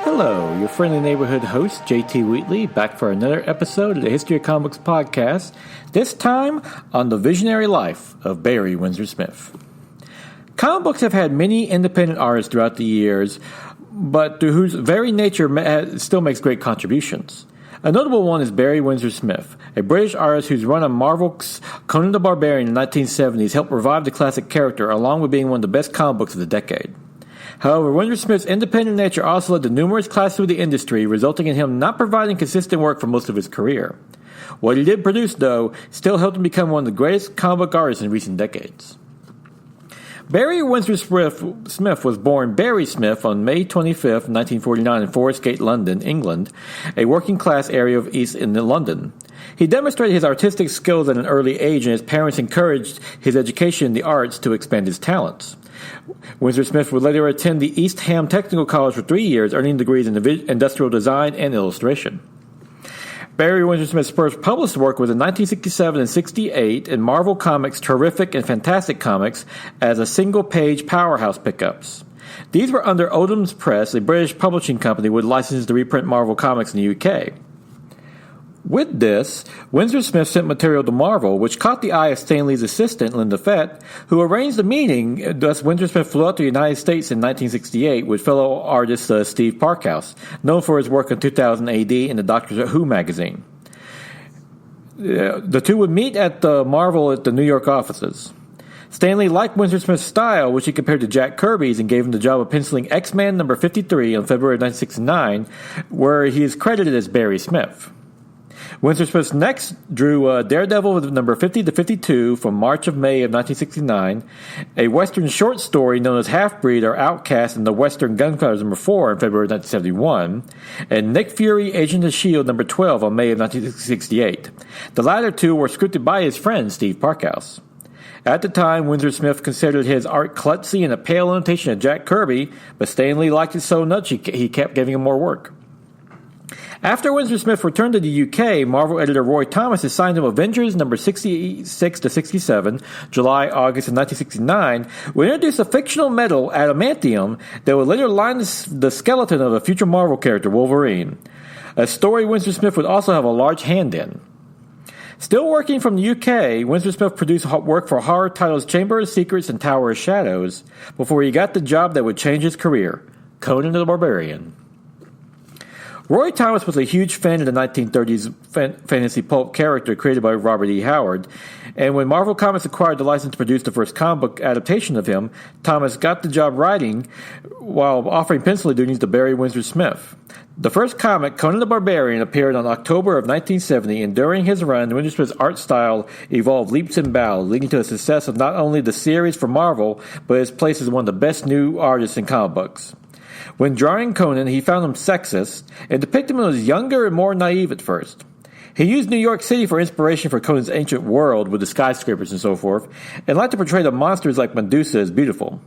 Hello, your friendly neighborhood host, JT Wheatley, back for another episode of the History of Comics podcast, this time on the visionary life of Barry Windsor-Smith. Comic books have had many independent artists throughout the years, but to whose very nature still makes great contributions. A notable one is Barry Windsor-Smith, a British artist whose run on Marvel's Conan the Barbarian in the 1970s helped revive the classic character, along with being one of the best comic books of the decade. However, Windsor-Smith's independent nature also led to numerous clashes through the industry, resulting in him not providing consistent work for most of his career. What he did produce, though, still helped him become one of the greatest comic book artists in recent decades. Barry Windsor-Smith was born Barry Smith on May 25, 1949 in Forest Gate, London, England, a working-class area of East London. He demonstrated his artistic skills at an early age, and his parents encouraged his education in the arts to expand his talents. Windsor-Smith would later attend the East Ham Technical College for 3 years, earning degrees in industrial design and illustration. Barry Windsor-Smith's first published work was in 1967 and 68 in Marvel Comics' Terrific and Fantastic Comics as a single-page powerhouse pickups. These were under Odom's Press, a British publishing company with licenses to reprint Marvel Comics in the UK. With this, Windsor-Smith sent material to Marvel, which caught the eye of Stan Lee's assistant, Linda Fett, who arranged a meeting. Thus, Windsor-Smith flew out to the United States in 1968 with fellow artist Steve Parkhouse, known for his work in 2000 AD in the Doctor Who magazine. The two would meet at Marvel at the New York offices. Stan Lee liked Windsor-Smith's style, which he compared to Jack Kirby's, and gave him the job of penciling X-Men number 53 on February 1969, where he is credited as Barry Smith. Windsor-Smith next drew Daredevil with number 50 to 52 from March of May of 1969, a Western short story known as Half-Breed or Outcast in the Western Gunfighters number 4 in February 1971, and Nick Fury, Agent of S.H.I.E.L.D. number 12 on May of 1968. The latter two were scripted by his friend Steve Parkhouse. At the time, Windsor-Smith considered his art klutzy and a pale imitation of Jack Kirby, but Stan Lee liked it so much he kept giving him more work. After Windsor-Smith returned to the UK, Marvel editor Roy Thomas assigned him Avengers number 66 to 67, July-August of 1969, would introduce a fictional metal, adamantium, that would later line the skeleton of a future Marvel character, Wolverine. A story Windsor-Smith would also have a large hand in. Still working from the UK, Windsor-Smith produced work for horror titles Chamber of Secrets and Tower of Shadows before he got the job that would change his career, Conan the Barbarian. Roy Thomas was a huge fan of the 1930s fantasy pulp character created by Robert E. Howard, and when Marvel Comics acquired the license to produce the first comic book adaptation of him, Thomas got the job writing while offering penciling duties to Barry Windsor-Smith. The first comic, Conan the Barbarian, appeared on October of 1970, and during his run, Windsor-Smith's art style evolved leaps and bounds, leading to the success of not only the series for Marvel, but his place as one of the best new artists in comic books. When drawing Conan, he found him sexist and depicted him as younger and more naive at first. He used New York City for inspiration for Conan's ancient world with the skyscrapers and so forth, and liked to portray the monsters like Medusa as beautiful.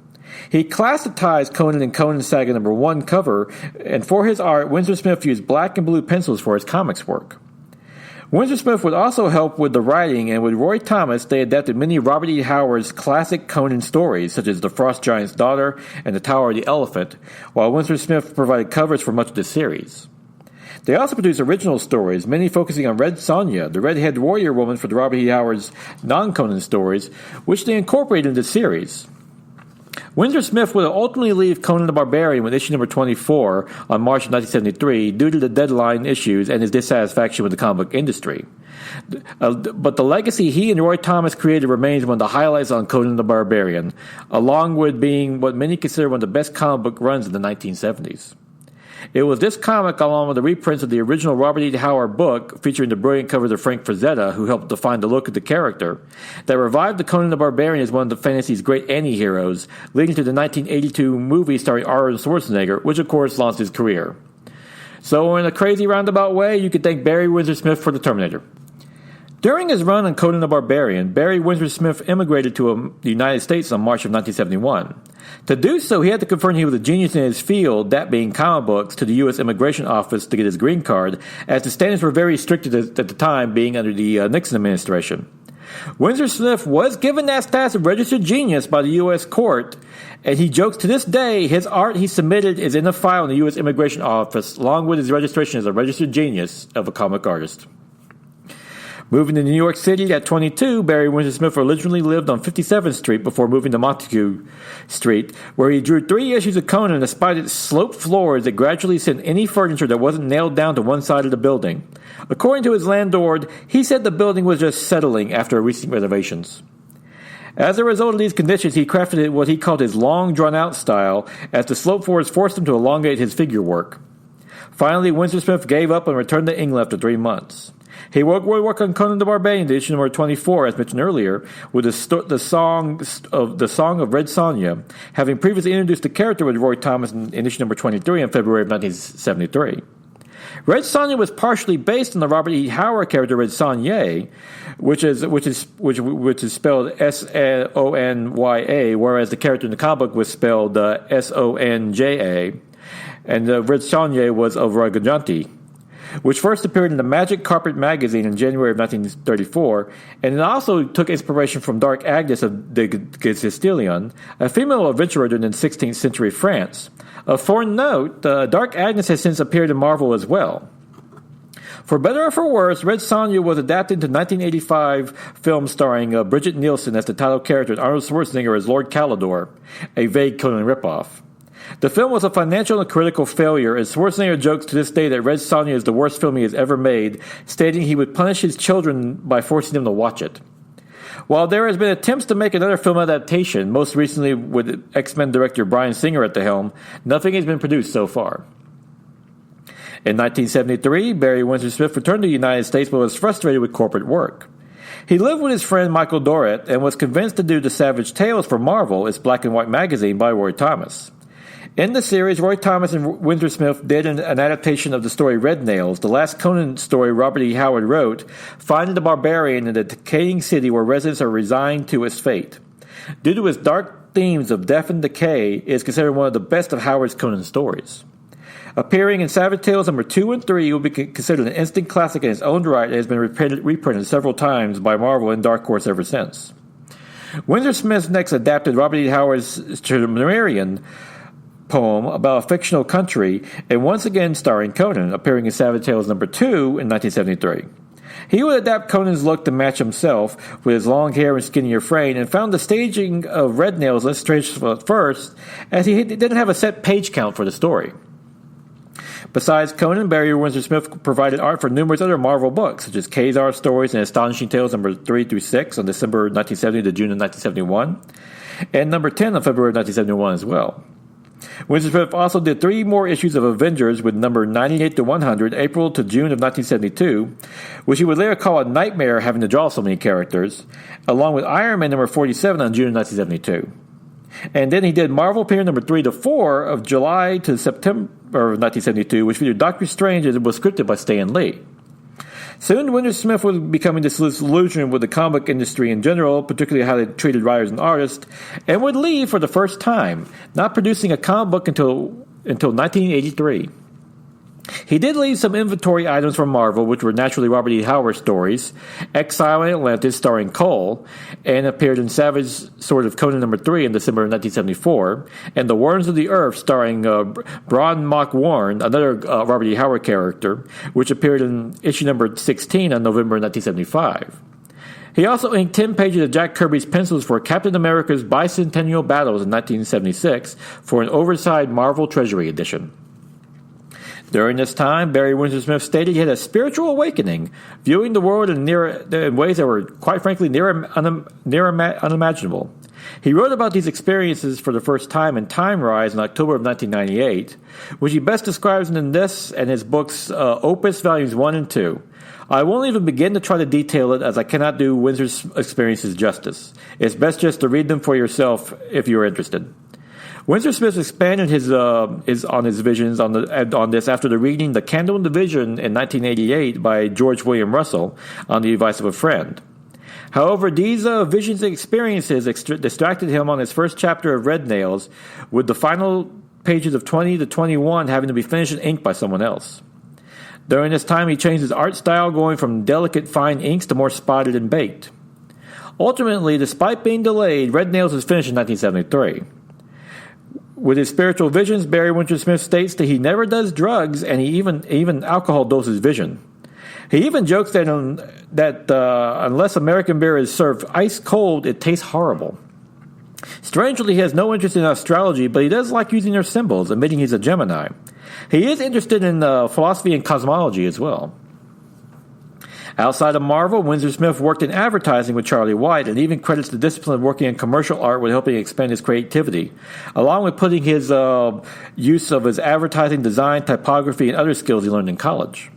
He classicized Conan in Conan Saga number 1 cover, and for his art, Windsor-Smith used black and blue pencils for his comics work. Windsor-Smith would also help with the writing, and with Roy Thomas, they adapted many of Robert E. Howard's classic Conan stories, such as The Frost Giant's Daughter and The Tower of the Elephant, while Windsor-Smith provided covers for much of the series. They also produced original stories, many focusing on Red Sonja, the red-haired warrior woman for the Robert E. Howard's non-Conan stories, which they incorporated into the series. Windsor-Smith would ultimately leave Conan the Barbarian with issue number 24 on March of 1973 due to the deadline issues and his dissatisfaction with the comic book industry. But the legacy he and Roy Thomas created remains one of the highlights on Conan the Barbarian, along with being what many consider one of the best comic book runs in the 1970s. It was this comic, along with the reprints of the original Robert E. Howard book, featuring the brilliant covers of Frank Frazetta, who helped define the look of the character, that revived the Conan the Barbarian as one of the fantasy's great anti-heroes, leading to the 1982 movie starring Arnold Schwarzenegger, which of course launched his career. So in a crazy roundabout way, you could thank Barry Windsor-Smith for the Terminator. During his run on Conan the Barbarian, Barry Windsor-Smith immigrated to the United States in March of 1971. To do so, he had to confirm he was a genius in his field, that being comic books, to the U.S. Immigration Office to get his green card, as the standards were very strict at the time, being under the Nixon administration. Windsor-Smith was given that status of registered genius by the U.S. court, And he jokes to this day his art he submitted is in a file in the U.S. Immigration Office, along with his registration as a registered genius of a comic artist. Moving to New York City at 22, Barry Windsor-Smith originally lived on 57th Street before moving to Montague Street, where he drew 3 issues of Conan despite its sloped floors that gradually sent any furniture that wasn't nailed down to one side of the building. According to his landlord, he said the building was just settling after recent renovations. As a result of these conditions, he crafted what he called his long, drawn-out style, as the sloped floors forced him to elongate his figure work. Finally, Windsor-Smith gave up and returned to England after 3 months. He would work on Conan the Barbarian, edition number 24, as mentioned earlier, with the Song of Red Sonja, having previously introduced the character with Roy Thomas in edition number 23 in February of 1973. Red Sonja was partially based on the Robert E. Howard character Red Sonja, which is spelled Sony, whereas the character in the comic book was spelled Sonja, and Red Sonja was of Ragajanti, which first appeared in the Magic Carpet magazine in January of 1934, and it also took inspiration from Dark Agnes of the Castilian, a female adventurer during the 16th century France. For note, Dark Agnes has since appeared in Marvel as well. For better or for worse, Red Sonja was adapted into 1985 film starring Bridget Nielsen as the title character and Arnold Schwarzenegger as Lord Calidor, a vague Conan ripoff. The film was a financial and critical failure, and Schwarzenegger jokes to this day that Red Sonja is the worst film he has ever made, stating he would punish his children by forcing them to watch it. While there has been attempts to make another film adaptation, most recently with X-Men director Bryan Singer at the helm, nothing has been produced so far. In 1973, Barry Windsor-Smith returned to the United States but was frustrated with corporate work. He lived with his friend Michael Dorrit and was convinced to do the Savage Tales for Marvel, its black and white magazine by Roy Thomas. In the series, Roy Thomas and Windsor-Smith did an adaptation of the story Red Nails, the last Conan story Robert E. Howard wrote, finding the barbarian in a decaying city where residents are resigned to its fate. Due to its dark themes of death and decay, it is considered one of the best of Howard's Conan stories. Appearing in Savage Tales number 2 and 3, it will be considered an instant classic in its own right and has been reprinted several times by Marvel and Dark Horse ever since. Windsor-Smith next adapted Robert E. Howard's Cimmerian poem about a fictional country, and once again starring Conan, appearing in Savage Tales number 2 in 1973. He would adapt Conan's look to match himself, with his long hair and skinnier frame, and found the staging of Red Nails less stressful at first, as he didn't have a set page count for the story. Besides Conan, Barry Windsor-Smith provided art for numerous other Marvel books, such as Kazar Stories and Astonishing Tales number 3 through 6 on December 1970 to June of 1971, and number 10 on February 1971 as well. Windsor-Smith also did 3 more issues of Avengers with number 98 to 100, April to June of 1972, which he would later call a nightmare having to draw so many characters, along with Iron Man number 47 on June of 1972. And then he did Marvel Period number 3 to 4 of July to September of 1972, which featured Doctor Strange and was scripted by Stan Lee. Soon, Windsor-Smith was becoming disillusioned with the comic industry in general, particularly how they treated writers and artists, and would leave for the first time, not producing a comic book until 1983. He did leave some inventory items from Marvel, which were naturally Robert E. Howard stories, Exile in Atlantis starring Cole, and appeared in Savage Sword of Conan number 3 in December of 1974, and The Worms of the Earth starring Bron Mock Warren, another Robert E. Howard character, which appeared in issue number 16 on November 1975. He also inked 10 pages of Jack Kirby's pencils for Captain America's Bicentennial Battles in 1976 for an oversized Marvel Treasury edition. During this time, Barry Windsor-Smith stated he had a spiritual awakening, viewing the world in ways that were, quite frankly, near unimaginable. He wrote about these experiences for the first time in Time Rise in October of 1998, which he best describes in this and his books Opus Volumes 1 and 2. I won't even begin to try to detail it, as I cannot do Windsor's experiences justice. It's best just to read them for yourself if you're interested. Windsor-Smith expanded his visions on this after the reading The Candle in the Vision in 1988 by George William Russell on the advice of a friend. However, these visions and experiences distracted him on his first chapter of Red Nails, with the final pages of 20 to 21 having to be finished in ink by someone else. During this time, he changed his art style, going from delicate fine inks to more spotted and baked. Ultimately, despite being delayed, Red Nails was finished in 1973. With his spiritual visions, Barry Windsor-Smith states that he never does drugs, and he even alcohol doses vision. He even jokes that unless American beer is served ice cold, it tastes horrible. Strangely, he has no interest in astrology, but he does like using their symbols, admitting he's a Gemini. He is interested in philosophy and cosmology as well. Outside of Marvel, Windsor-Smith worked in advertising with Charlie White and even credits the discipline of working in commercial art with helping expand his creativity, along with putting his use of his advertising, design, typography, and other skills he learned in college.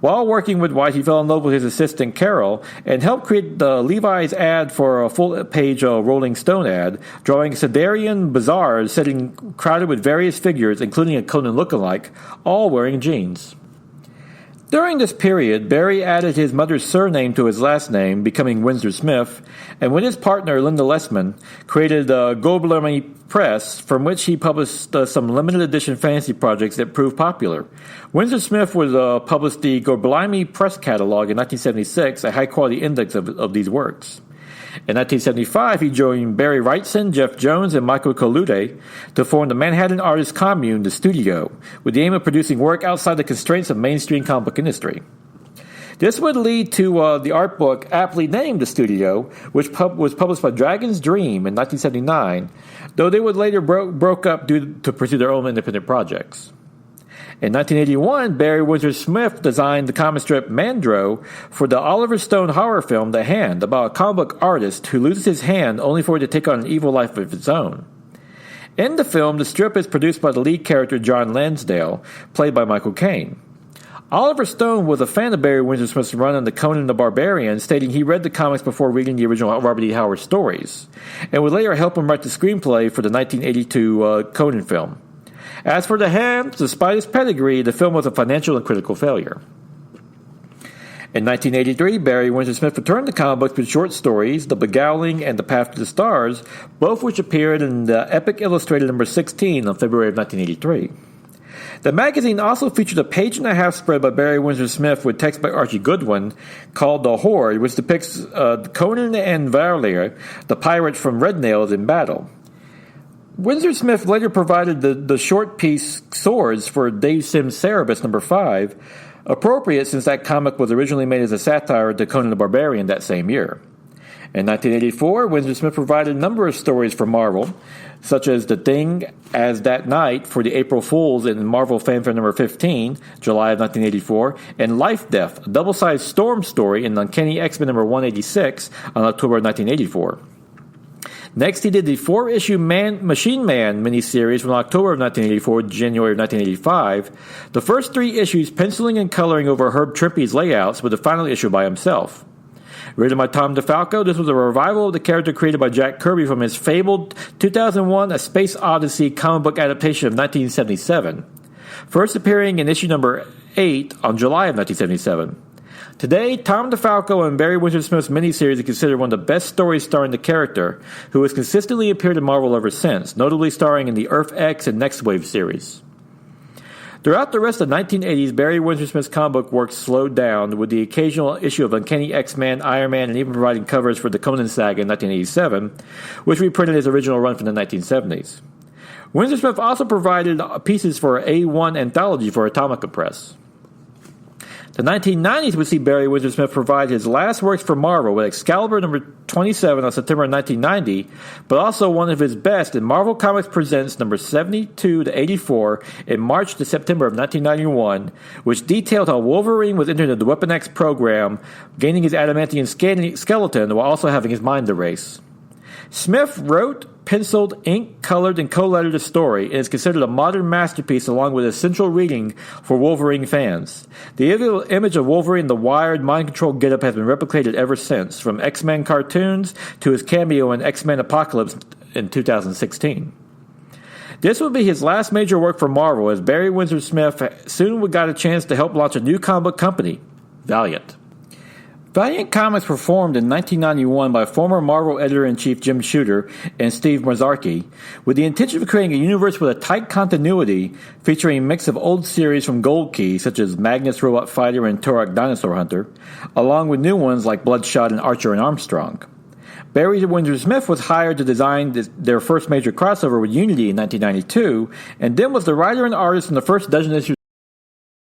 While working with White, he fell in love with his assistant Carol and helped create the Levi's ad for a full-page Rolling Stone ad, drawing Siderian bazaars sitting crowded with various figures, including a Conan lookalike, all wearing jeans. During this period, Barry added his mother's surname to his last name, becoming Windsor-Smith, and with his partner, Linda Lessman, created Gobelins Press, from which he published some limited edition fantasy projects that proved popular. Windsor-Smith would publish the Gobelins Press catalog in 1976, a high-quality index of these works. In 1975, he joined Barry Wrightson, Jeff Jones, and Michael Colude to form the Manhattan Artists Commune, the Studio, with the aim of producing work outside the constraints of mainstream comic book industry. This would lead to the art book aptly named The Studio, which was published by Dragon's Dream in 1979, though they would later broke up to pursue their own independent projects. In 1981, Barry Windsor-Smith designed the comic strip Mandro for the Oliver Stone horror film The Hand, about a comic book artist who loses his hand only for it to take on an evil life of its own. In the film, the strip is produced by the lead character John Lansdale, played by Michael Caine. Oliver Stone was a fan of Barry Windsor-Smith's run on the Conan the Barbarian, stating he read the comics before reading the original Robert E. Howard stories, and would later help him write the screenplay for the 1982 Conan film. As for The Hand, despite its pedigree, the film was a financial and critical failure. In 1983, Barry Windsor-Smith returned to comic books with short stories, The Beguiling and The Path to the Stars, both which appeared in the Epic Illustrated number 16 on February of 1983. The magazine also featured a page-and-a-half spread by Barry Windsor-Smith with text by Archie Goodwin called The Horde, which depicts Conan and Valere, the pirates from Red Nails, in battle. Windsor-Smith later provided the short piece Swords for Dave Sim's Cerebus number 5, appropriate since that comic was originally made as a satire to Conan the Barbarian that same year. In 1984, Windsor-Smith provided a number of stories for Marvel, such as The Thing as That Night for the April Fools in Marvel Fanfare number 15, July of 1984, and Life Death, a double-sized Storm story in Uncanny X-Men number 186 on October of 1984. Next, he did the 4-issue Machine Man miniseries from October of 1984 to January of 1985, the first 3 issues penciling and coloring over Herb Trimpe's layouts, with the final issue by himself. Written by Tom DeFalco, this was a revival of the character created by Jack Kirby from his fabled 2001 A Space Odyssey comic book adaptation of 1977, first appearing in issue number 8 on July of 1977. Today, Tom DeFalco and Barry Windsor-Smith's miniseries is considered one of the best stories starring the character, who has consistently appeared in Marvel ever since, notably starring in the Earth X and Next Wave series. Throughout the rest of the 1980s, Barry Windsor-Smith's comic book work slowed down, with the occasional issue of Uncanny X-Men, Iron Man, and even providing covers for the Conan saga in 1987, which reprinted his original run from the 1970s. Windsor-Smith also provided pieces for A1 anthology for Atomica Press. The 1990s would see Barry Windsor-Smith provide his last works for Marvel with Excalibur number 27 on September 1990, but also one of his best in Marvel Comics Presents number 72 to 84 in March to September of 1991, which detailed how Wolverine was entered into the Weapon X program, gaining his adamantium skeleton while also having his mind erased. Smith wrote, penciled, inked, colored, and co-lettered the story, and is considered a modern masterpiece along with essential reading for Wolverine fans. The image of Wolverine the wired, mind-controlled getup has been replicated ever since, from X-Men cartoons to his cameo in X-Men Apocalypse in 2016. This would be his last major work for Marvel, as Barry Windsor-Smith soon got a chance to help launch a new comic book company, Valiant. Valiant Comics were formed in 1991 by former Marvel editor-in-chief Jim Shooter and Steve Marzarki, with the intention of creating a universe with a tight continuity featuring a mix of old series from Gold Key, such as Magnus Robot Fighter and Turok Dinosaur Hunter, along with new ones like Bloodshot and Archer and Armstrong. Barry Windsor-Smith was hired to design their first major crossover with Unity in 1992, and then was the writer and artist in the first dozen issues